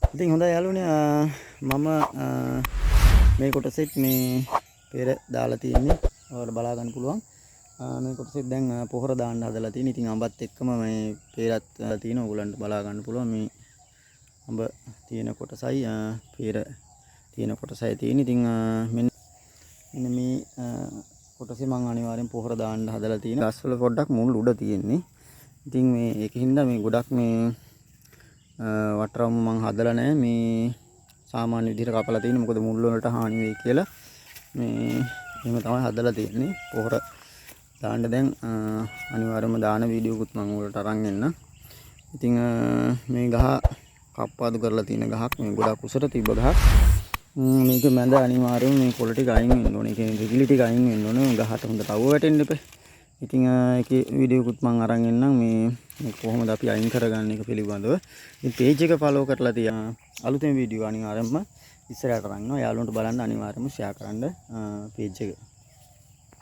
ඉතින් හොඳයි යාළුවනේ මම මේ කොටසෙත් මේ පෙර දාලා තියෙන්නේ. ඔයාලට බලා ගන්න පුළුවන්. මේ කොටසෙත් දැන් පොහොර දාන්න හදලා තියෙන. ඉතින් අඹත් එක්කම මේ පෙරත් තියෙන. ඕගොල්ලන්ට බලා ගන්න පුළුවන් මේ අඹ තියෙන කොටසයි පෙර තියෙන කොටසයි තියෙන. ඉතින් මෙන්න මේ කොටසේ මම අනිවාර්යෙන් පොහොර දාන්න හදලා තියෙන. ගස්වල පොඩ්ඩක් මුල් උඩ තියෙන්නේ. ඉතින් මේ ඒකින්ද මේ ගොඩක් මේ වටරම මං හදලා නැහැ මේ සාමාන්‍ය විදිහට කපලා තියෙන්නේ මොකද මුල් වලට හානි වෙයි කියලා මේ එහෙම තමයි හදලා තියෙන්නේ පොහොර දාන්න දැන් අනිවාර්යයෙන්ම දාන වීඩියෝකුත් මම ඔයාලට අරන් එන්න. ඉතින් මේ ගහ කප්පාදු කරලා තියෙන ගහක් මේ ගොඩක් උසට තිබ්බ ගහක්. මේක මැද අනිවාර්යයෙන්ම මේ කොළ ටික අයින් වෙන්න ඕනේ. ඒ කියන්නේ රිකිලි ටික අයින් වෙන්න ඕනේ. ගහට හොඳට අවුව වැටෙන්න එපා. ඉතින් ඒකේ වීඩියෝකුත් මම අරන් එන්නම් මේ කොහොමද අපි අයින් කරගන්නේ එක පිළිබඳව. ඉතින් page එක follow කරලා තියා අලුතෙන් වීඩියෝ අනිවාර්යයෙන්ම ඉස්සරහට අරන් යනවා. යාළුවන්ට බලන්න අනිවාර්යයෙන්ම share කරන්න page එක.